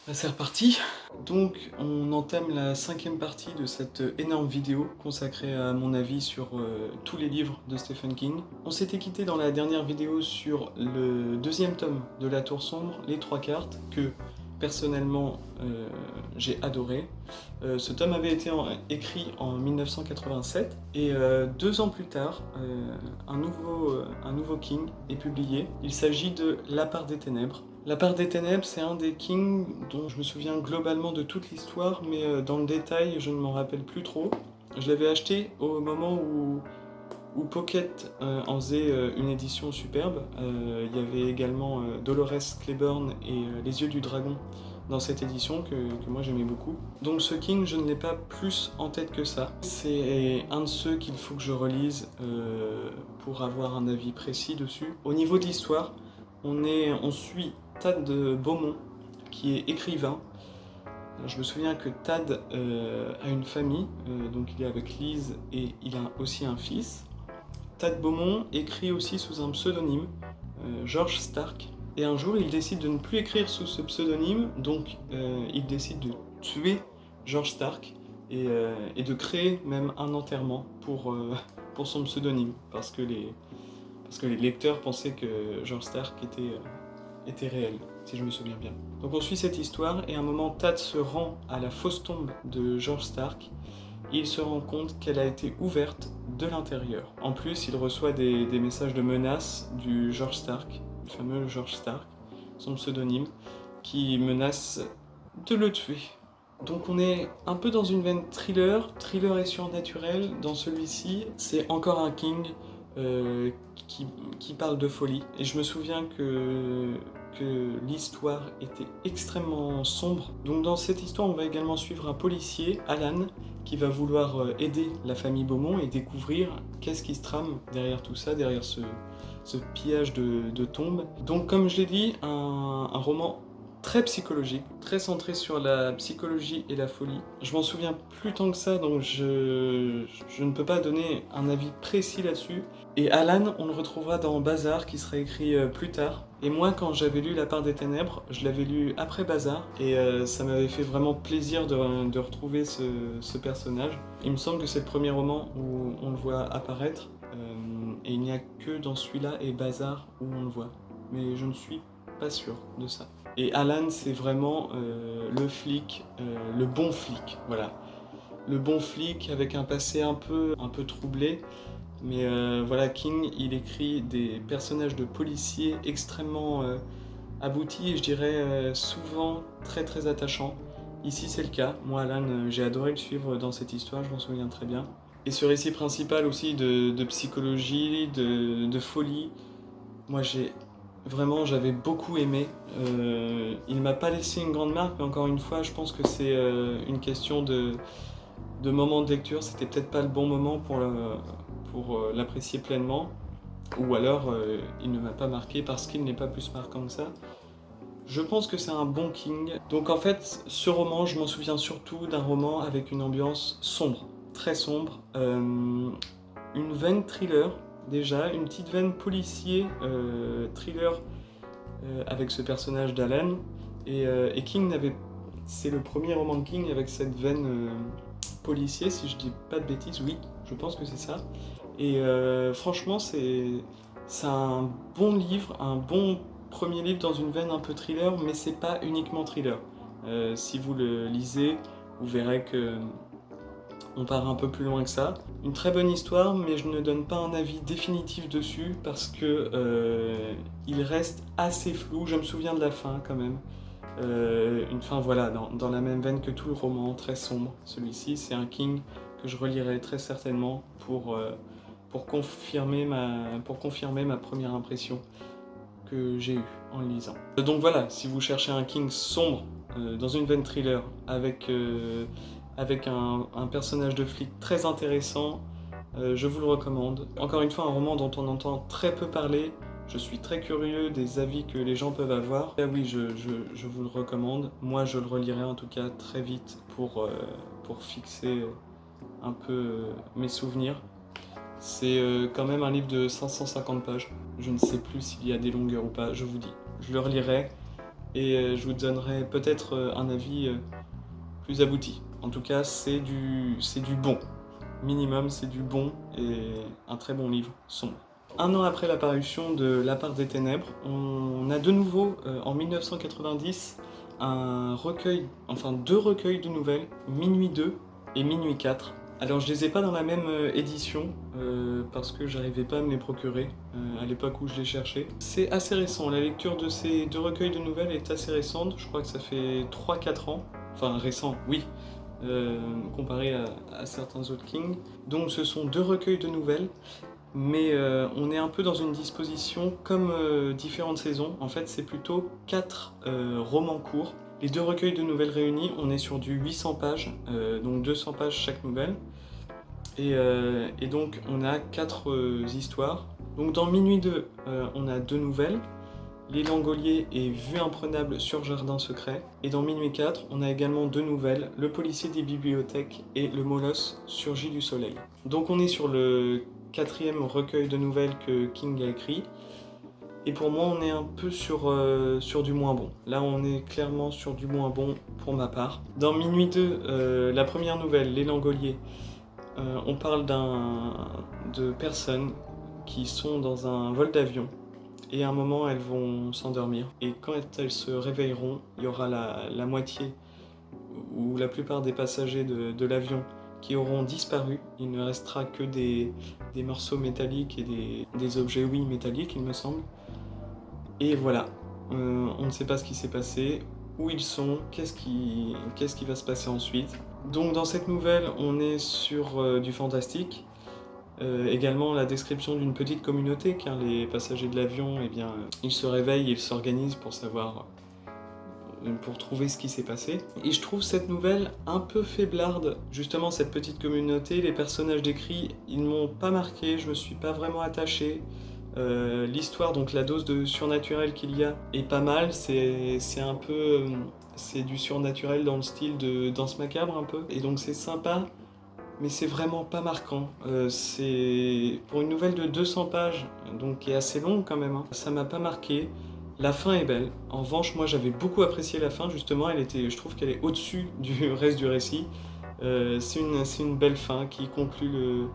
C'est reparti. Donc on entame la 5e partie de cette énorme vidéo consacrée à mon avis sur tous les livres de Stephen King. On s'était quitté dans la dernière vidéo sur le 2e tome de La Tour Sombre, Les Trois Cartes, que personnellement j'ai adoré. Ce tome avait été écrit en 1987 et 2 ans plus tard, un nouveau King est publié. Il s'agit de La Part des Ténèbres. La Part des Ténèbres, c'est un des King dont je me souviens globalement de toute l'histoire, mais dans le détail, je ne m'en rappelle plus trop. Je l'avais acheté au moment où Pocket en faisait une édition superbe. Il y avait également Dolores Claiborne et Les Yeux du Dragon dans cette édition que moi j'aimais beaucoup. Donc ce King, je ne l'ai pas plus en tête que ça. C'est un de ceux qu'il faut que je relise pour avoir un avis précis dessus. Au niveau de l'histoire, on suit Tad Beaumont, qui est écrivain. Je me souviens que Tad a une famille, donc il est avec Liz et il a aussi un fils. Tad Beaumont écrit aussi sous un pseudonyme, George Stark. Et un jour, il décide de ne plus écrire sous ce pseudonyme, donc il décide de tuer George Stark et de créer même un enterrement pour son pseudonyme, parce que les lecteurs pensaient que George Stark était réel, si je me souviens bien. Donc on suit cette histoire, et à un moment, Tad se rend à la fausse tombe de George Stark, et il se rend compte qu'elle a été ouverte de l'intérieur. En plus, il reçoit des messages de menaces du George Stark, le fameux George Stark, son pseudonyme, qui menace de le tuer. Donc on est un peu dans une veine thriller et surnaturel. Dans celui-ci, c'est encore un King qui parle de folie. Et je me souviens que l'histoire était extrêmement sombre. Donc dans cette histoire, on va également suivre un policier, Alan, qui va vouloir aider la famille Beaumont et découvrir qu'est-ce qui se trame derrière tout ça, derrière ce pillage de tombes. Donc comme je l'ai dit, un roman très psychologique, très centré sur la psychologie et la folie. Je m'en souviens plus tant que ça, donc je ne peux pas donner un avis précis là-dessus. Et Alan, on le retrouvera dans Bazar, qui sera écrit plus tard. Et moi, quand j'avais lu La Part des Ténèbres, je l'avais lu après Bazar, et ça m'avait fait vraiment plaisir de retrouver ce personnage. Il me semble que c'est le premier roman où on le voit apparaître, et il n'y a que dans celui-là et Bazar où on le voit. Mais je ne suis pas sûr de ça. Et Alan, c'est vraiment le flic, le bon flic, voilà. Le bon flic avec un passé un peu troublé. Mais voilà, King, il écrit des personnages de policiers extrêmement aboutis et je dirais souvent très très attachants. Ici, c'est le cas. Moi, Alan, j'ai adoré le suivre dans cette histoire, je m'en souviens très bien. Et ce récit principal aussi de psychologie, de folie, moi j'avais beaucoup aimé. Il m'a pas laissé une grande marque, mais encore une fois, je pense que c'est une question de moment de lecture. C'était peut-être pas le bon moment pour l'apprécier pleinement, ou alors il ne m'a pas marqué parce qu'il n'est pas plus marquant que ça. Je pense que c'est un bon King. Donc en fait, ce roman, je m'en souviens surtout d'un roman avec une ambiance sombre, très sombre, une veine thriller déjà, une petite veine policier, thriller avec ce personnage d'Alan. Et King n'avait... C'est le premier roman de King avec cette veine policier, si je dis pas de bêtises, oui, je pense que c'est ça. Et franchement, c'est un bon livre, un bon premier livre dans une veine un peu thriller, mais c'est pas uniquement thriller. Si vous le lisez, vous verrez que on part un peu plus loin que ça. Une très bonne histoire, mais je ne donne pas un avis définitif dessus parce que il reste assez flou. Je me souviens de la fin quand même. Une fin, voilà, dans la même veine que tout le roman, très sombre. Celui-ci, c'est un King que je relirai très certainement pour confirmer ma première impression que j'ai eue en le lisant. Donc voilà, si vous cherchez un King sombre, dans une veine thriller, avec un personnage de flic très intéressant, je vous le recommande. Encore une fois, un roman dont on entend très peu parler. Je suis très curieux des avis que les gens peuvent avoir. Ah oui, je vous le recommande. Moi, je le relirai en tout cas très vite pour fixer un peu mes souvenirs. C'est quand même un livre de 550 pages. Je ne sais plus s'il y a des longueurs ou pas, je vous dis. Je le relirai et je vous donnerai peut-être un avis plus abouti. En tout cas, c'est du bon. Minimum, c'est du bon et un très bon livre sombre. Un an après la parution de La part des ténèbres, on a de nouveau, en 1990, deux recueils de nouvelles, Minuit 2 et Minuit 4. Alors je les ai pas dans la même édition, parce que j'arrivais pas à me les procurer à l'époque où je les cherchais. C'est assez récent, la lecture de ces deux recueils de nouvelles est assez récente, je crois que ça fait 3-4 ans. Enfin récent, oui, comparé à certains autres King. Donc ce sont deux recueils de nouvelles, mais on est un peu dans une disposition comme différentes saisons. En fait, c'est plutôt 4 romans courts. Les deux recueils de nouvelles réunis, on est sur du 800 pages, donc 200 pages chaque nouvelle. Et donc on a 4 histoires. Donc dans Minuit 2, on a 2 nouvelles. Les Langoliers et Vue imprenable sur Jardin secret. Et dans Minuit 4, on a également 2 nouvelles, Le policier des bibliothèques et Le molosse surgit du soleil. Donc on est sur le 4e recueil de nouvelles que King a écrit. Et pour moi, on est un peu sur du moins bon. Là, on est clairement sur du moins bon pour ma part. Dans Minuit 2, la première nouvelle, Les Langoliers, on parle de personnes qui sont dans un vol d'avion. Et à un moment, elles vont s'endormir. Et quand elles se réveilleront, il y aura la moitié ou la plupart des passagers de l'avion qui auront disparu. Il ne restera que des morceaux métalliques et des objets, oui, métalliques, il me semble. Et voilà, on ne sait pas ce qui s'est passé, où ils sont, qu'est-ce qui va se passer ensuite. Donc dans cette nouvelle, on est sur du fantastique. Également la description d'une petite communauté, car les passagers de l'avion, eh bien, ils se réveillent, ils s'organisent pour trouver ce qui s'est passé. Et je trouve cette nouvelle un peu faiblarde. Justement, cette petite communauté, les personnages décrits, ils ne m'ont pas marqué, je me suis pas vraiment attaché. L'histoire, donc la dose de surnaturel qu'il y a est pas mal, c'est un peu... c'est du surnaturel dans le style de Danse macabre un peu, et donc c'est sympa, mais c'est vraiment pas marquant. C'est pour une nouvelle de 200 pages, donc qui est assez longue quand même, hein. Ça m'a pas marqué. La fin est belle. En revanche, moi j'avais beaucoup apprécié la fin, justement, je trouve qu'elle est au-dessus du reste du récit. C'est une belle fin qui conclut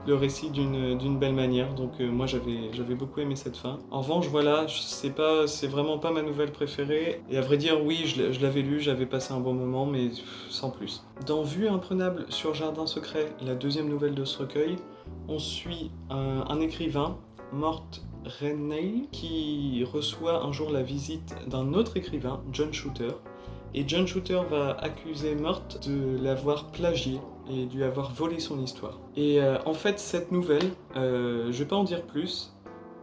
le récit d'une belle manière, donc moi j'avais beaucoup aimé cette fin. En revanche, voilà, c'est vraiment pas ma nouvelle préférée, et à vrai dire, oui, je l'avais lu, j'avais passé un bon moment, mais sans plus. Dans Vue imprenable sur Jardin secret, la deuxième nouvelle de ce recueil, on suit un écrivain, Mort Renneil, qui reçoit un jour la visite d'un autre écrivain, John Shooter, et John Shooter va accuser Mort de l'avoir plagié et de lui avoir volé son histoire. Et en fait, cette nouvelle, je vais pas en dire plus,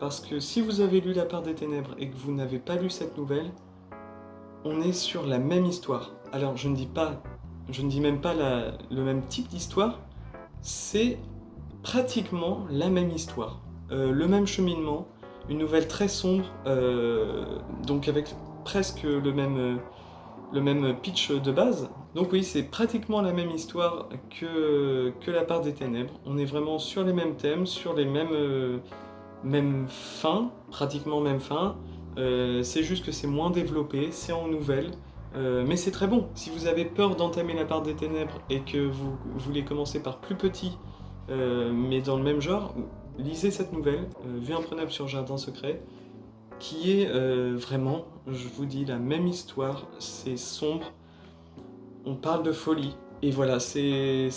parce que si vous avez lu La part des ténèbres et que vous n'avez pas lu cette nouvelle, on est sur la même histoire. Alors, je ne dis même pas le même type d'histoire, c'est pratiquement la même histoire. Le même cheminement, une nouvelle très sombre, donc avec presque le même pitch de base. Donc oui, c'est pratiquement la même histoire que La part des ténèbres. On est vraiment sur les mêmes thèmes, sur les mêmes fins, pratiquement mêmes fins. C'est juste que c'est moins développé, c'est en nouvelle, mais c'est très bon. Si vous avez peur d'entamer La part des ténèbres et que vous voulez commencer par plus petit, mais dans le même genre, lisez cette nouvelle, Vue imprenable sur Jardin secret, qui est vraiment, je vous dis, la même histoire. C'est sombre, on parle de folie, et voilà, c'est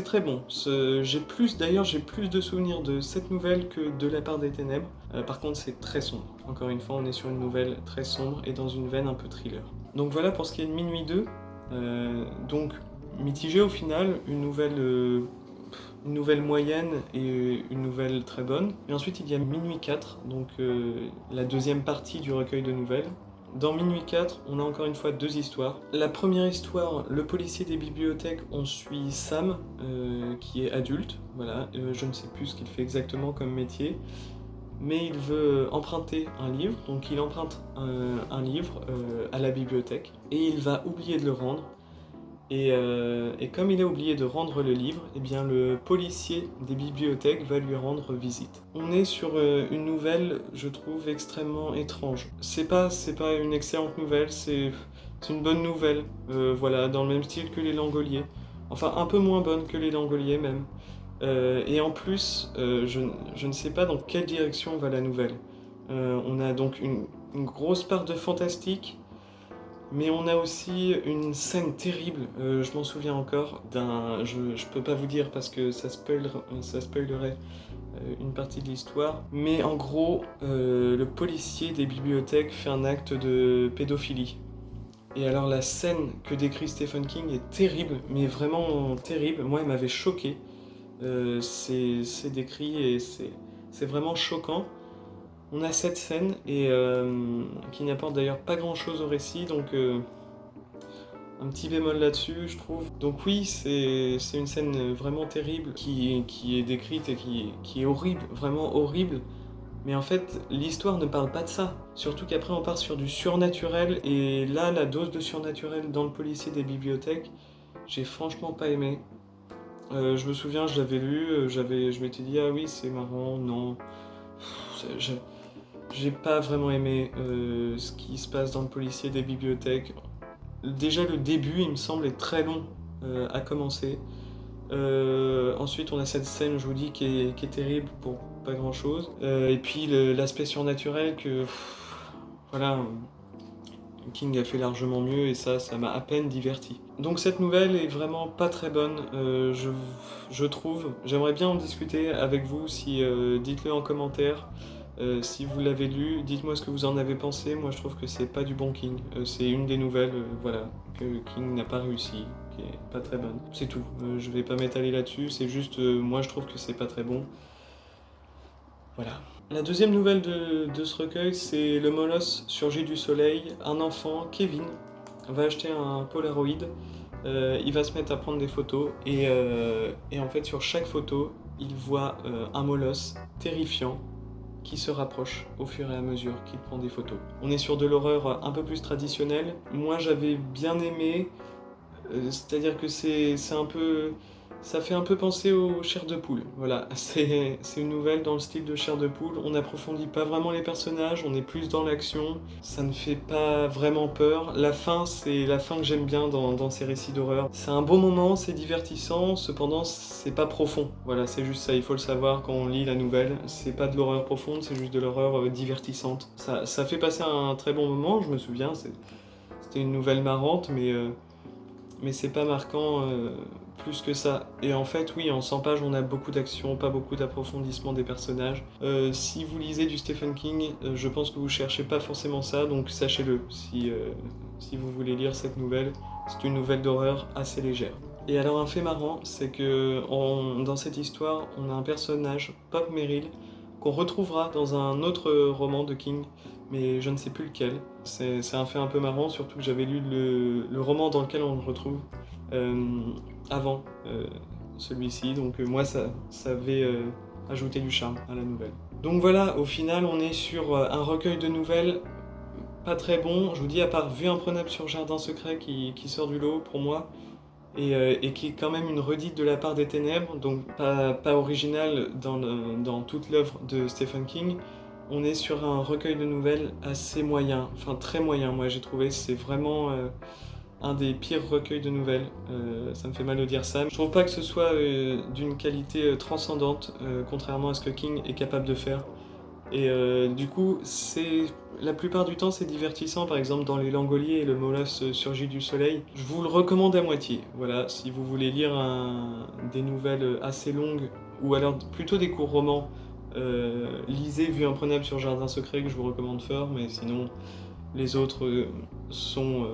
très bon. J'ai plus de souvenirs de cette nouvelle que de La part des ténèbres. Par contre, c'est très sombre. Encore une fois, on est sur une nouvelle très sombre et dans une veine un peu thriller. Donc voilà pour ce qui est de Minuit 2. Donc mitigé au final, une nouvelle moyenne et une nouvelle très bonne. Et ensuite, il y a Minuit 4, donc la deuxième partie du recueil de nouvelles. Dans Minuit 4, on a encore une fois 2 histoires. La première histoire, Le policier des bibliothèques, on suit Sam, qui est adulte. Voilà, je ne sais plus ce qu'il fait exactement comme métier, mais il veut emprunter un livre, donc il emprunte un livre à la bibliothèque, et il va oublier de le rendre. Et comme il a oublié de rendre le livre, eh bien le policier des bibliothèques va lui rendre visite. On est sur une nouvelle, je trouve, extrêmement étrange. C'est pas une excellente nouvelle, c'est une bonne nouvelle, voilà, dans le même style que les Langoliers. Enfin, un peu moins bonne que les Langoliers même. Et en plus, je ne sais pas dans quelle direction va la nouvelle. On a donc une grosse part de fantastique, mais on a aussi une scène terrible, je m'en souviens encore, je peux pas vous dire parce que ça spoilerait une partie de l'histoire, mais en gros, le policier des bibliothèques fait un acte de pédophilie. Et alors la scène que décrit Stephen King est terrible, mais vraiment terrible, moi elle m'avait choqué. C'est décrit et c'est vraiment choquant. On a cette scène et qui n'apporte d'ailleurs pas grand chose au récit, donc un petit bémol là-dessus, je trouve. Donc oui, c'est une scène vraiment terrible qui est décrite et qui est horrible, vraiment horrible. Mais en fait, l'histoire ne parle pas de ça. Surtout qu'après, on part sur du surnaturel. Et là, la dose de surnaturel dans le policier des bibliothèques, j'ai franchement pas aimé. Je me souviens, je l'avais lu, je m'étais dit, ah oui, c'est marrant, non. J'ai pas vraiment aimé ce qui se passe dans le policier des bibliothèques. Déjà le début, il me semble, est très long à commencer. Ensuite, on a cette scène, je vous dis, qui est terrible pour pas grand chose. Et puis l'aspect surnaturel que, voilà, King a fait largement mieux et ça m'a à peine diverti. Donc cette nouvelle est vraiment pas très bonne, je trouve. J'aimerais bien en discuter avec vous, dites-le en commentaire. Si vous l'avez lu, dites-moi ce que vous en avez pensé. Moi, je trouve que c'est pas du bon King. C'est une des nouvelles, voilà, que King n'a pas réussi, qui est pas très bonne. C'est tout. Je vais pas m'étaler là-dessus. C'est juste, moi, je trouve que c'est pas très bon. Voilà. La deuxième nouvelle de ce recueil, c'est le molosse surgit du soleil. Un enfant, Kevin, va acheter un Polaroid. Il va se mettre à prendre des photos et en fait, sur chaque photo, il voit un molosse terrifiant qui se rapproche au fur et à mesure qu'il prend des photos. On est sur de l'horreur un peu plus traditionnelle. Moi, j'avais bien aimé, c'est-à-dire que ça fait un peu penser aux chairs de poule. Voilà, c'est une nouvelle dans le style de chair de poule. On n'approfondit pas vraiment les personnages, on est plus dans l'action. Ça ne fait pas vraiment peur. La fin, c'est la fin que j'aime bien dans ces récits d'horreur. C'est un bon moment, c'est divertissant, cependant, c'est pas profond. Voilà, c'est juste ça, il faut le savoir quand on lit la nouvelle. C'est pas de l'horreur profonde, c'est juste de l'horreur divertissante. Ça fait passer un très bon moment, je me souviens, c'était une nouvelle marrante, mais c'est pas marquant plus que ça. Et en fait, oui, en 100 pages, on a beaucoup d'action, pas beaucoup d'approfondissement des personnages. Si vous lisez du Stephen King, je pense que vous cherchez pas forcément ça, donc sachez-le, si vous voulez lire cette nouvelle. C'est une nouvelle d'horreur assez légère. Et alors un fait marrant, c'est que dans cette histoire, on a un personnage, Pop Merrill, qu'on retrouvera dans un autre roman de King, mais je ne sais plus lequel. C'est un fait un peu marrant, surtout que j'avais lu le roman dans lequel on le retrouve avant celui-ci, donc moi ça avait ajouté du charme à la nouvelle. Donc voilà, au final on est sur un recueil de nouvelles pas très bon, je vous dis, à part Vue imprenable sur Jardin secret qui sort du lot pour moi, et qui est quand même une redite de La part des ténèbres, donc pas originale dans toute l'œuvre de Stephen King. On est sur un recueil de nouvelles assez moyen, enfin très moyen, moi j'ai trouvé, c'est vraiment un des pires recueils de nouvelles, ça me fait mal de dire ça. Je trouve pas que ce soit d'une qualité transcendante, contrairement à ce que King est capable de faire. Et du coup, la plupart du temps, c'est divertissant. Par exemple, dans Les Langoliers et le molosse surgit du soleil, je vous le recommande à moitié. Voilà, si vous voulez lire des nouvelles assez longues, ou alors plutôt des courts romans, lisez Vue imprenable sur Jardin secret, que je vous recommande fort, mais sinon, les autres sont,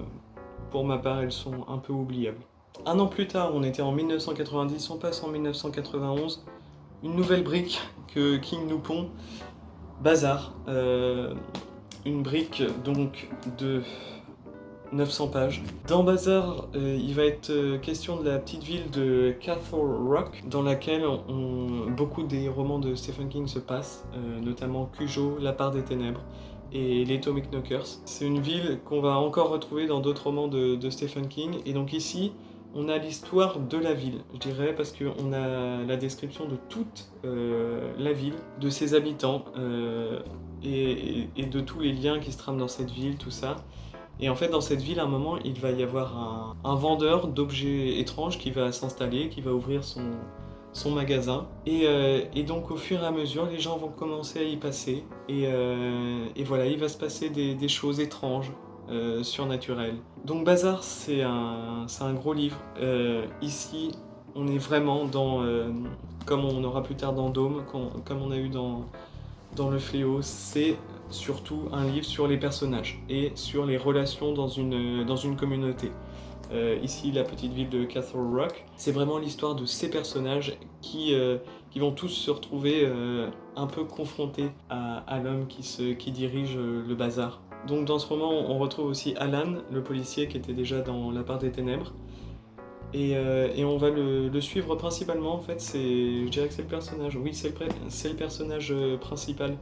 pour ma part, elles sont un peu oubliables. Un an plus tard, on était en 1990, on passe en 1991, une nouvelle brique que King nous pond, Bazar, une brique donc de 900 pages. Dans Bazar, il va être question de la petite ville de Castle Rock, dans laquelle beaucoup des romans de Stephen King se passent, notamment Cujo, La part des ténèbres et les Atomic Knockers. C'est une ville qu'on va encore retrouver dans d'autres romans de Stephen King, et donc ici, on a l'histoire de la ville, je dirais, parce qu'on a la description de toute la ville, de ses habitants, et de tous les liens qui se trament dans cette ville, tout ça. Et en fait, dans cette ville, à un moment, il va y avoir un vendeur d'objets étranges qui va s'installer, qui va ouvrir son magasin. Et donc, au fur et à mesure, les gens vont commencer à y passer. Et voilà, il va se passer des choses étranges, surnaturelles. Donc, Bazar, c'est un gros livre. Ici, on est vraiment dans, comme on aura plus tard dans Dôme, comme on a eu dans Le Fléau, c'est surtout un livre sur les personnages et sur les relations dans une communauté. Ici, la petite ville de Castle Rock, c'est vraiment l'histoire de ces personnages qui vont tous se retrouver un peu confrontés à l'homme qui dirige le bazar. Donc dans ce roman, on retrouve aussi Alan, le policier qui était déjà dans La part des ténèbres. Et on va le suivre principalement, en fait, je dirais que c'est le personnage, oui, c'est le personnage principal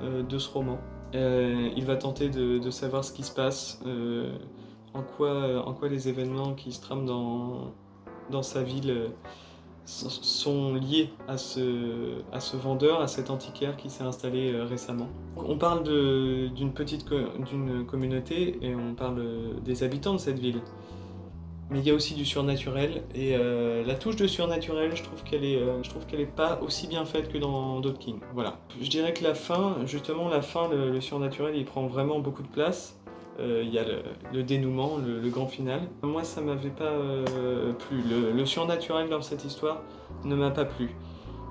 de ce roman. Il va tenter de savoir ce qui se passe, en quoi les événements qui se trament dans sa ville sont liés à ce vendeur, à cet antiquaire qui s'est installé récemment. On parle d'une communauté et on parle des habitants de cette ville. Mais il y a aussi du surnaturel, et la touche de surnaturel, je trouve qu'elle est pas aussi bien faite que dans d'autres King. Voilà. Je dirais que la fin, le surnaturel, il prend vraiment beaucoup de place. Il y a le dénouement, le grand final. Moi, ça m'avait pas plu. Le surnaturel dans cette histoire ne m'a pas plu.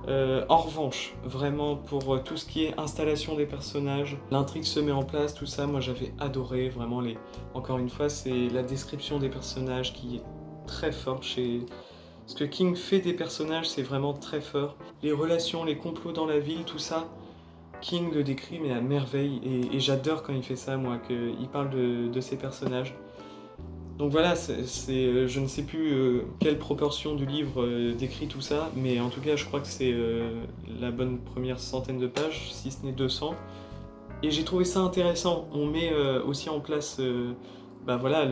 En revanche, vraiment pour tout ce qui est installation des personnages, l'intrigue se met en place, tout ça, moi j'avais adoré vraiment Encore une fois, c'est la description des personnages qui est très forte chez... Ce que King fait des personnages, c'est vraiment très fort. Les relations, les complots dans la ville, tout ça, King le décrit mais à merveille, et j'adore quand il fait ça, moi, qu'il parle de ses personnages. Donc voilà, je ne sais plus quelle proportion du livre décrit tout ça, mais en tout cas je crois que c'est la bonne première centaine de pages, si ce n'est 200. Et j'ai trouvé ça intéressant. On met aussi en place, voilà,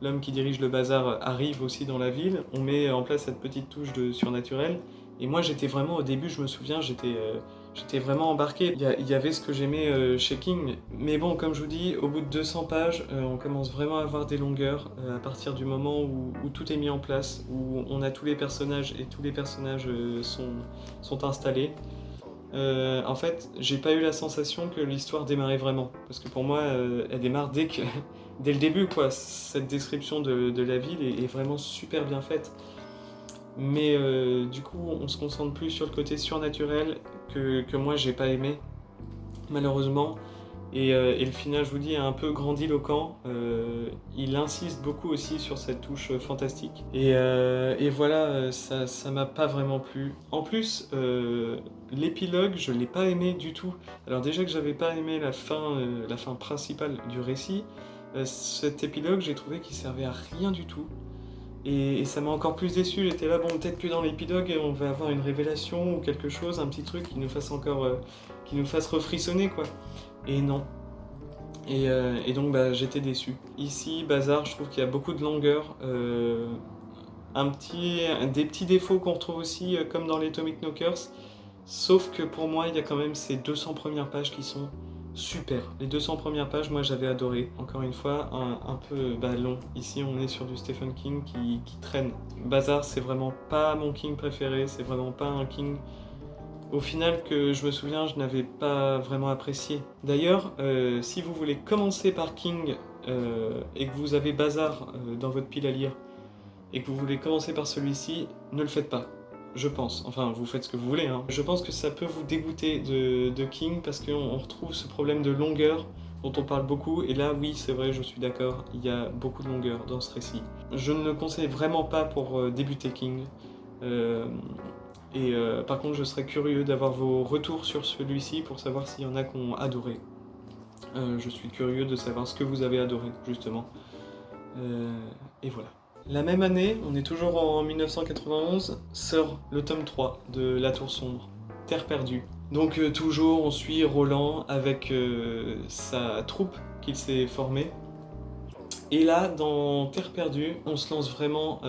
l'homme qui dirige le bazar arrive aussi dans la ville, on met en place cette petite touche de surnaturel. Et moi j'étais vraiment, au début je me souviens, j'étais vraiment embarqué. Il y avait ce que j'aimais chez King, mais bon, comme je vous dis, au bout de 200 pages, on commence vraiment à avoir des longueurs à partir du moment où tout est mis en place, où on a tous les personnages et tous les personnages sont installés. En fait, j'ai pas eu la sensation que l'histoire démarrait vraiment, parce que pour moi, elle démarre dès le début, quoi. Cette description de la ville est vraiment super bien faite. Mais du coup, on se concentre plus sur le côté surnaturel que moi j'ai pas aimé, malheureusement. Et le final, je vous dis, est un peu grandiloquent. Il insiste beaucoup aussi sur cette touche fantastique. Et voilà, ça m'a pas vraiment plu. En plus, l'épilogue, je l'ai pas aimé du tout. Alors déjà que j'avais pas aimé la fin principale du récit, cet épilogue, j'ai trouvé qu'il servait à rien du tout. Et ça m'a encore plus déçu. J'étais là, bon, peut-être que dans l'épilogue, on va avoir une révélation ou quelque chose, un petit truc qui nous fasse refrissonner, quoi. Et non. Et donc, j'étais déçu. Ici, Bazar, je trouve qu'il y a beaucoup de longueur. Des petits défauts qu'on retrouve aussi, comme dans les Atomic Knockers. Sauf que pour moi, il y a quand même ces 200 premières pages qui sont super. Les 200 premières pages, moi j'avais adoré. Encore une fois, un peu long. Ici, on est sur du Stephen King qui traîne. Bazar, c'est vraiment pas mon King préféré. C'est vraiment pas un King, au final, que je me souviens, je n'avais pas vraiment apprécié. D'ailleurs, si vous voulez commencer par King et que vous avez Bazar dans votre pile à lire et que vous voulez commencer par celui-ci, ne le faites pas. Je pense. Enfin, vous faites ce que vous voulez, hein. Je pense que ça peut vous dégoûter de King parce qu'on retrouve ce problème de longueur dont on parle beaucoup. Et là, oui, c'est vrai, je suis d'accord, il y a beaucoup de longueur dans ce récit. Je ne le conseille vraiment pas pour débuter King. Par contre, je serais curieux d'avoir vos retours sur celui-ci pour savoir s'il y en a qui ont adoré. Je suis curieux de savoir ce que vous avez adoré, justement. Et voilà. La même année, on est toujours en 1991, sort le tome 3 de La Tour Sombre, Terre perdue. Donc toujours, on suit Roland avec sa troupe qu'il s'est formée. Et là, dans Terre perdue, on se lance vraiment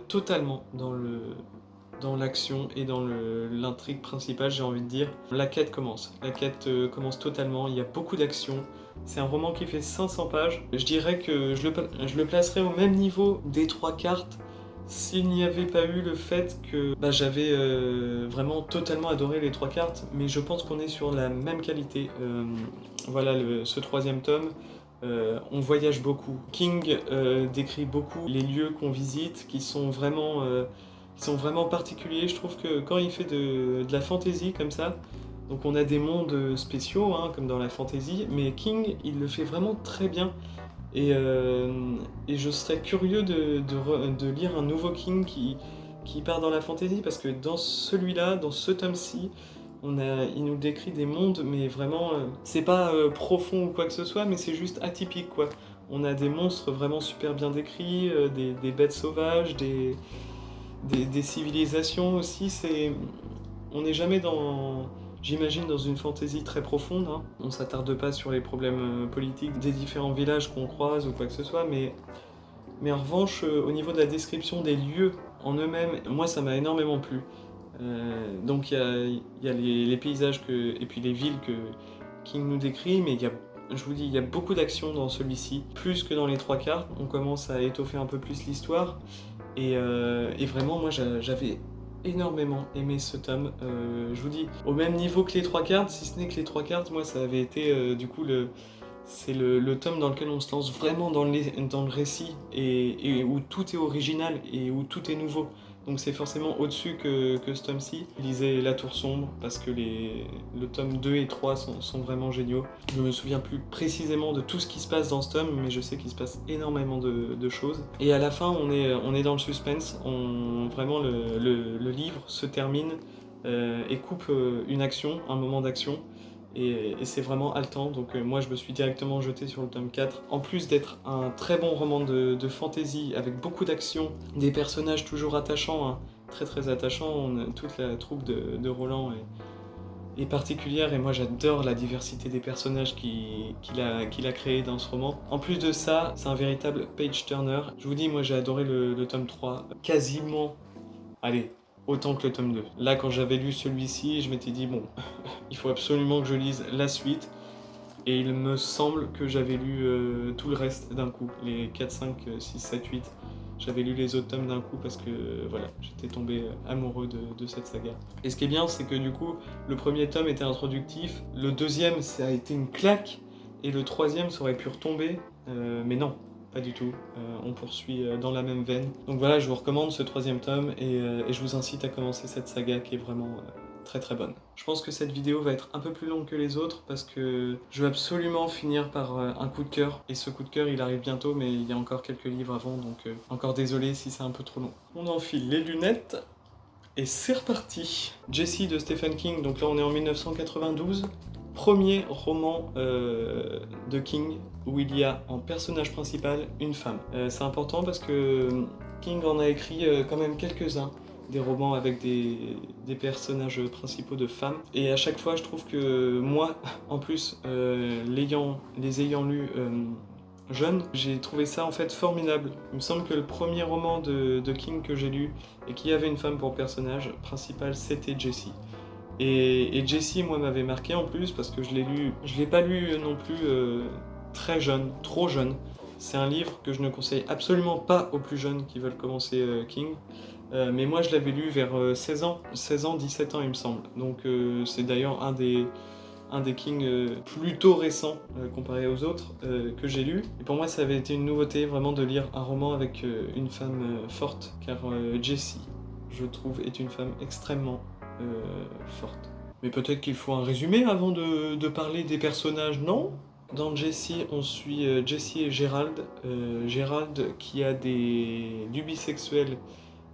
totalement dans l'action et dans l'intrigue principale, j'ai envie de dire. La quête commence. La quête commence totalement, il y a beaucoup d'action. C'est un roman qui fait 500 pages. Je dirais que je le placerais au même niveau des 3 cartes s'il n'y avait pas eu le fait que j'avais vraiment totalement adoré les 3 cartes, mais je pense qu'on est sur la même qualité. Voilà, ce 3e tome. On voyage beaucoup. King décrit beaucoup les lieux qu'on visite qui sont vraiment particuliers. Je trouve que quand il fait de la fantasy comme ça, donc on a des mondes spéciaux, hein, comme dans la fantasy, mais King, il le fait vraiment très bien. Et je serais curieux de lire un nouveau King qui part dans la fantasy, parce que dans celui-là, dans ce tome-ci, il nous décrit des mondes, mais vraiment, c'est pas profond ou quoi que ce soit, mais c'est juste atypique, quoi. On a des monstres vraiment super bien décrits, des bêtes sauvages, des civilisations aussi. On n'est jamais j'imagine, dans une fantaisie très profonde, hein. On s'attarde pas sur les problèmes politiques des différents villages qu'on croise ou quoi que ce soit, mais en revanche, au niveau de la description des lieux en eux-mêmes, moi ça m'a énormément plu. Donc il y a les paysages et puis les villes que King nous décrit, mais je vous dis, il y a beaucoup d'action dans celui-ci, plus que dans les 3 cartes. On commence à étoffer un peu plus l'histoire, et vraiment, moi j'avais énormément aimé ce tome. Je vous dis, au même niveau que les 3 cartes, si ce n'est que les 3 cartes, moi ça avait été du coup c'est le tome dans lequel on se lance vraiment dans le récit, et où tout est original et où tout est nouveau. Donc c'est forcément au-dessus que ce tome-ci. Lisez La Tour Sombre, parce que le tome 2 et 3 sont vraiment géniaux. Je me souviens plus précisément de tout ce qui se passe dans ce tome, mais je sais qu'il se passe énormément de choses. Et à la fin, on est dans le suspense. Vraiment, le livre se termine et coupe une action, un moment d'action. Et c'est vraiment haletant, donc moi je me suis directement jeté sur le tome 4. En plus d'être un très bon roman de fantasy avec beaucoup d'action, des personnages toujours attachants, hein, très très attachants. Toute la troupe de Roland est particulière, et moi j'adore la diversité des personnages qu'il a créé dans ce roman. En plus de ça, c'est un véritable page-turner. Je vous dis, moi j'ai adoré le tome 3, quasiment, allez, autant que le tome 2. Là, quand j'avais lu celui-ci, je m'étais dit, bon, il faut absolument que je lise la suite. Et il me semble que j'avais lu tout le reste d'un coup, les 4, 5, 6, 7, 8. J'avais lu les autres tomes d'un coup parce que voilà, j'étais tombé amoureux de cette saga. Et ce qui est bien, c'est que du coup, le premier tome était introductif, le deuxième, ça a été une claque, et le troisième, ça aurait pu retomber, mais non. Pas du tout, on poursuit dans la même veine. Donc voilà, je vous recommande ce 3e tome, et je vous incite à commencer cette saga qui est vraiment très très bonne. Je pense que cette vidéo va être un peu plus longue que les autres, parce que je veux absolument finir par un coup de cœur, et ce coup de cœur il arrive bientôt, mais il y a encore quelques livres avant, donc encore désolé si c'est un peu trop long. On enfile les lunettes, et c'est reparti. Jessie de Stephen King, donc là on est en 1992. Premier roman de King où il y a en personnage principal une femme. C'est important parce que King en a écrit quand même quelques-uns, des romans avec des personnages principaux de femmes. Et à chaque fois, je trouve que moi, en plus, les ayant lus jeune, j'ai trouvé ça en fait formidable. Il me semble que le premier roman de King que j'ai lu et qui avait une femme pour personnage principal, c'était Jessie. Et Jessie, moi, m'avait marqué en plus parce que je l'ai pas lu non plus très jeune, trop jeune. C'est un livre que je ne conseille absolument pas aux plus jeunes qui veulent commencer King. Mais moi, je l'avais lu vers 16 ans, 17 ans, il me semble. Donc c'est d'ailleurs un des King plutôt récents comparé aux autres que j'ai lus. Et pour moi, ça avait été une nouveauté vraiment de lire un roman avec une femme forte, car Jessie, je trouve, est une femme extrêmement forte. Mais peut-être qu'il faut un résumé avant de parler des personnages, non? Dans Jessie, on suit Jessie et Gérald. Gérald qui a des lubies sexuelles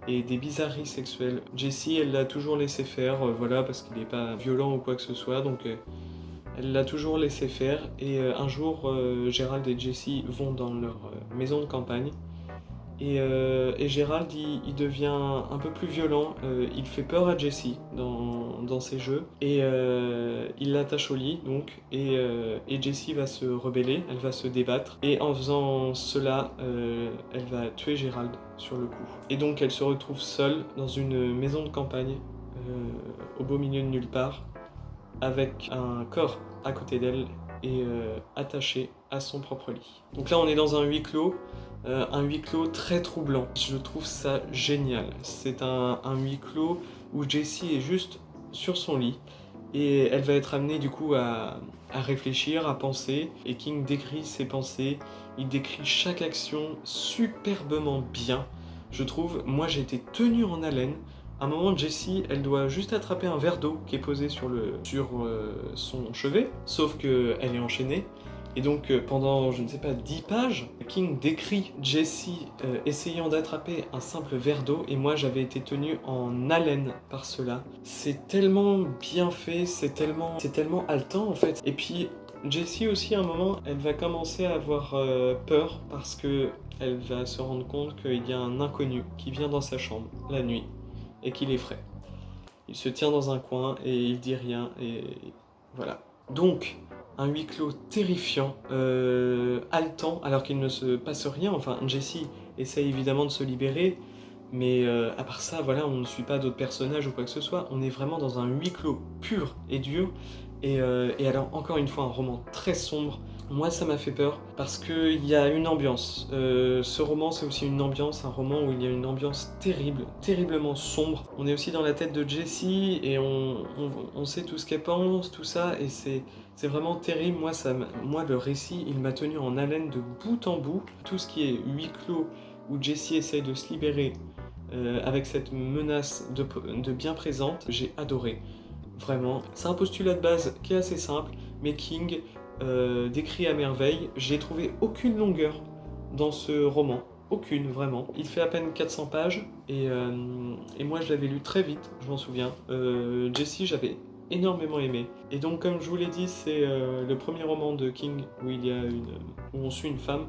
et des bizarreries sexuelles. Jessie, elle l'a toujours laissé faire, voilà, parce qu'il n'est pas violent ou quoi que ce soit, donc elle l'a toujours laissé faire. Et un jour, Gérald et Jessie vont dans leur maison de campagne, Et Gerald, il devient un peu plus violent, il fait peur à Jessie dans ses jeux, et il l'attache au lit, donc, et Jessie va se rebeller, elle va se débattre, et en faisant cela, elle va tuer Gerald sur le coup. Et donc elle se retrouve seule dans une maison de campagne, au beau milieu de nulle part, avec un corps à côté d'elle et attaché à son propre lit. Donc là on est dans un huis clos très troublant. Je trouve ça génial. C'est un huis clos où Jessie est juste sur son lit et elle va être amenée du coup à réfléchir, à penser, et King décrit ses pensées, il décrit chaque action superbement bien. Je trouve, moi j'ai été tenu en haleine. À un moment, Jessie, elle doit juste attraper un verre d'eau qui est posé sur son chevet, sauf qu'elle est enchaînée. Et donc pendant, je ne sais pas, 10 pages, King décrit Jessie essayant d'attraper un simple verre d'eau, et moi j'avais été tenu en haleine par cela. C'est tellement bien fait, c'est tellement haletant en fait. Et puis Jessie aussi, à un moment, elle va commencer à avoir peur parce que elle va se rendre compte qu'il y a un inconnu qui vient dans sa chambre la nuit et qui l'effraie. Il se tient dans un coin et il dit rien, et voilà. Donc, un huis clos terrifiant, haletant, alors qu'il ne se passe rien. Enfin, Jessie essaye évidemment de se libérer, mais à part ça, voilà, on ne suit pas d'autres personnages ou quoi que ce soit. On est vraiment dans un huis clos pur et dur. Et alors, encore une fois, un roman très sombre. Moi, ça m'a fait peur parce qu'il y a une ambiance. Ce roman, c'est aussi une ambiance, un roman où il y a une ambiance terrible, terriblement sombre. On est aussi dans la tête de Jessie et on sait tout ce qu'elle pense, tout ça, et c'est vraiment terrible. Moi, le récit, il m'a tenu en haleine de bout en bout. Tout ce qui est huis clos, où Jessie essaye de se libérer avec cette menace de bien présente, j'ai adoré. Vraiment. C'est un postulat de base qui est assez simple, mais King décrit à merveille. J'ai trouvé aucune longueur dans ce roman. Aucune, vraiment. Il fait à peine 400 pages, et moi je l'avais lu très vite, je m'en souviens. Jessie, j'avais énormément aimé. Et donc, comme je vous l'ai dit, c'est le premier roman de King où on suit une femme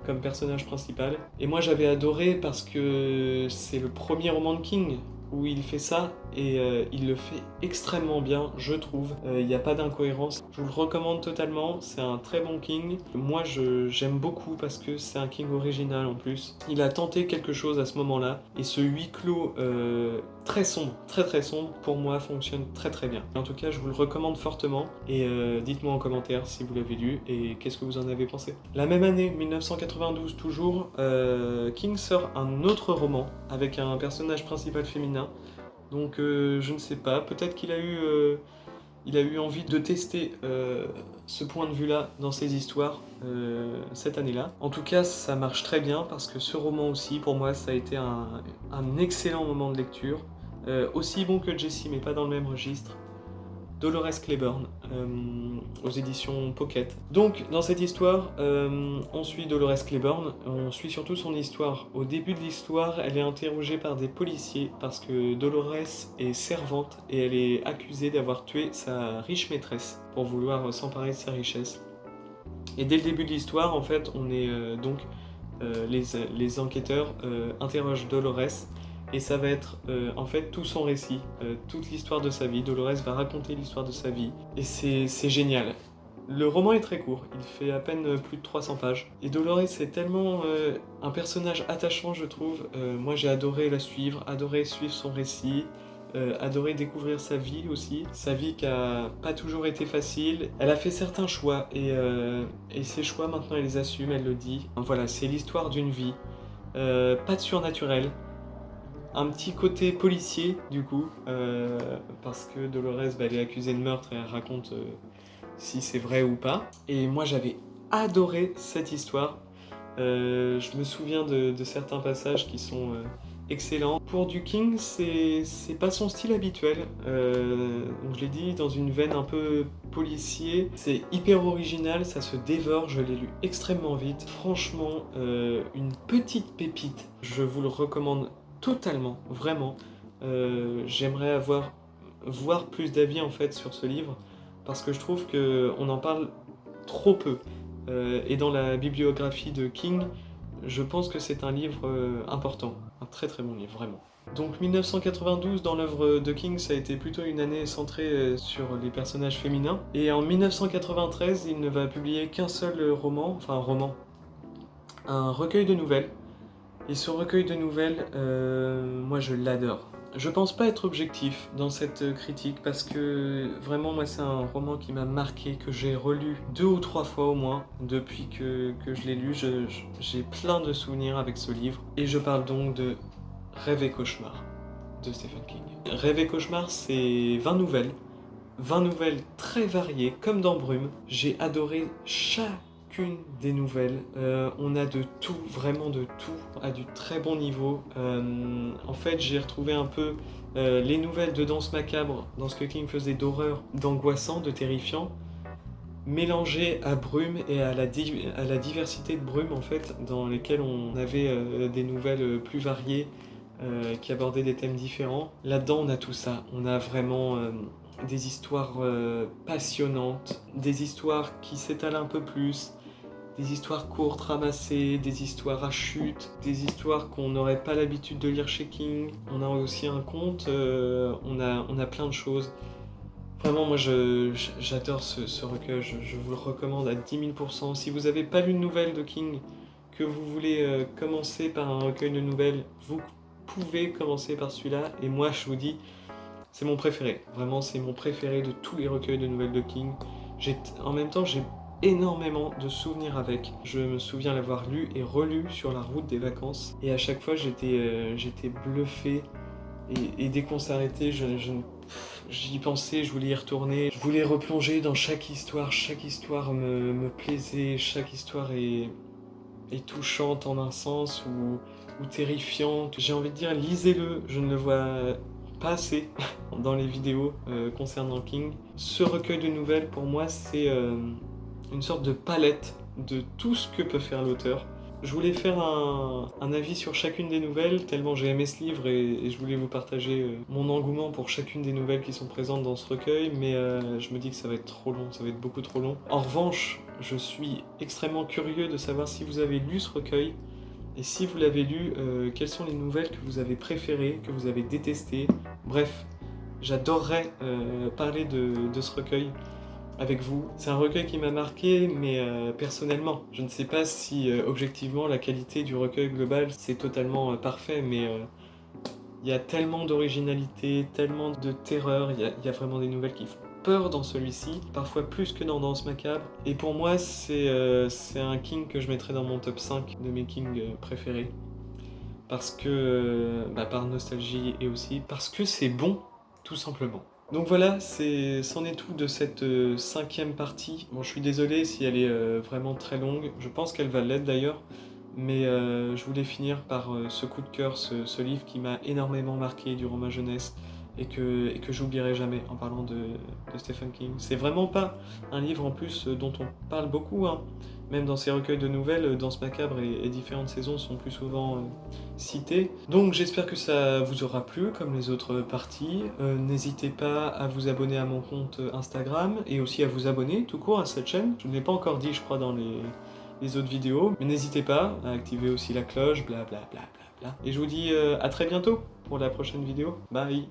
comme personnage principal. Et moi j'avais adoré parce que c'est le premier roman de King où il fait ça, et il le fait extrêmement bien, je trouve. Il n'y a pas d'incohérence. Je vous le recommande totalement, c'est un très bon King. Moi j'aime beaucoup parce que c'est un King original en plus. Il a tenté quelque chose à ce moment-là, et ce huis clos très sombre, très très sombre, pour moi fonctionne très très bien. En tout cas, je vous le recommande fortement, et dites-moi en commentaire si vous l'avez lu et qu'est-ce que vous en avez pensé. La même année, 1992 toujours, King sort un autre roman avec un personnage principal féminin. Donc je ne sais pas, peut-être qu'il a eu envie de tester ce point de vue-là dans ses histoires cette année-là. En tout cas, ça marche très bien parce que ce roman aussi, pour moi, ça a été un excellent moment de lecture. Aussi bon que Jessie, mais pas dans le même registre. Dolores Claiborne, aux éditions Pocket. Donc, dans cette histoire, on suit Dolores Claiborne, on suit surtout son histoire. Au début de l'histoire, elle est interrogée par des policiers parce que Dolores est servante et elle est accusée d'avoir tué sa riche maîtresse pour vouloir s'emparer de sa richesse. Et dès le début de l'histoire, en fait, on est les enquêteurs interrogent Dolores. Et ça va être en fait tout son récit, toute l'histoire de sa vie. Dolores va raconter l'histoire de sa vie. Et c'est génial. Le roman est très court, il fait à peine plus de 300 pages. Et Dolores est tellement un personnage attachant, je trouve. Moi j'ai adoré la suivre, adoré suivre son récit, adoré découvrir sa vie aussi. Sa vie qui a pas toujours été facile. Elle a fait certains choix, et ces choix maintenant elle les assume, elle le dit. Voilà, c'est l'histoire d'une vie. Pas de surnaturel. Un petit côté policier, du coup, parce que Dolores, elle est accusée de meurtre et elle raconte si c'est vrai ou pas. Et moi, j'avais adoré cette histoire. Je me souviens de certains passages qui sont excellents. Pour du King, c'est pas son style habituel. Donc je l'ai dit, dans une veine un peu policier. C'est hyper original, ça se dévore, je l'ai lu extrêmement vite. Franchement, une petite pépite. Je vous le recommande totalement, vraiment. J'aimerais voir plus d'avis en fait sur ce livre, parce que je trouve qu'on en parle trop peu. Et dans la bibliographie de King, Je pense que c'est un livre important, un très très bon livre, vraiment. Donc 1992, dans l'œuvre de King, ça a été plutôt une année centrée sur les personnages féminins. Et en 1993, il ne va publier qu'un seul roman, enfin un roman, un recueil de nouvelles. Et ce recueil de nouvelles, moi je l'adore. Je pense pas être objectif dans cette critique parce que vraiment moi c'est un roman qui m'a marqué, que j'ai relu 2 ou 3 fois au moins depuis que je l'ai lu. J'ai plein de souvenirs avec ce livre et je parle donc de Rêve et cauchemar de Stephen King. Rêve et cauchemar, c'est 20 nouvelles. 20 nouvelles très variées, comme dans Brume. J'ai adoré chacune des nouvelles. On a de tout, vraiment de tout, à du très bon niveau. En fait, j'ai retrouvé un peu les nouvelles de Danse Macabre, dans ce que King faisait d'horreur, d'angoissant, de terrifiant, mélangé à Brume et à la diversité de Brume, en fait, dans lesquelles on avait des nouvelles plus variées, qui abordaient des thèmes différents. Là-dedans, on a tout ça. On a vraiment des histoires passionnantes, des histoires qui s'étalent un peu plus, des histoires courtes, ramassées, des histoires à chute, des histoires qu'on n'aurait pas l'habitude de lire chez King. On a aussi un conte, on a plein de choses. Vraiment, moi, j'adore ce recueil, je vous le recommande à 10 000%. Si vous n'avez pas lu une nouvelle de King, que vous voulez commencer par un recueil de nouvelles, vous pouvez commencer par celui-là. Et moi, je vous dis, c'est mon préféré. Vraiment, c'est mon préféré de tous les recueils de nouvelles de King. En même temps, j'ai énormément de souvenirs avec. Je me souviens l'avoir lu et relu sur la route des vacances. Et à chaque fois, j'étais bluffé. Et dès qu'on s'arrêtait, j'y pensais, je voulais y retourner. Je voulais replonger dans chaque histoire. Chaque histoire me plaisait. Chaque histoire est touchante en un sens ou terrifiante. J'ai envie de dire, lisez-le. Je ne le vois pas assez dans les vidéos concernant King. Ce recueil de nouvelles, pour moi, c'est une sorte de palette de tout ce que peut faire l'auteur. Je voulais faire un avis sur chacune des nouvelles, tellement j'ai aimé ce livre et je voulais vous partager mon engouement pour chacune des nouvelles qui sont présentes dans ce recueil, mais je me dis que ça va être trop long, ça va être beaucoup trop long. En revanche, je suis extrêmement curieux de savoir si vous avez lu ce recueil, et si vous l'avez lu, quelles sont les nouvelles que vous avez préférées, que vous avez détestées. Bref, j'adorerais parler de ce recueil avec vous. C'est un recueil qui m'a marqué, mais personnellement. Je ne sais pas si objectivement la qualité du recueil global c'est totalement parfait, mais il y a tellement d'originalité, tellement de terreur, il y a vraiment des nouvelles qui font peur dans celui-ci, parfois plus que dans Danse Macabre. Et pour moi, c'est un King que je mettrais dans mon top 5 de mes Kings préférés. Parce que, par nostalgie et aussi parce que c'est bon, tout simplement. Donc voilà, c'en est tout de cette 5e partie. Bon, je suis désolé si elle est vraiment très longue, je pense qu'elle va l'être d'ailleurs, mais je voulais finir par ce coup de cœur, ce livre qui m'a énormément marqué durant ma jeunesse et que j'oublierai jamais en parlant de Stephen King. C'est vraiment pas un livre en plus dont on parle beaucoup, hein. Même dans ses recueils de nouvelles, Danse Macabre et différentes saisons sont plus souvent cités. Donc j'espère que ça vous aura plu, comme les autres parties. N'hésitez pas à vous abonner à mon compte Instagram, et aussi à vous abonner tout court à cette chaîne. Je ne l'ai pas encore dit, je crois, dans les autres vidéos. Mais n'hésitez pas à activer aussi la cloche, bla bla bla bla bla. Et je vous dis à très bientôt pour la prochaine vidéo. Bye!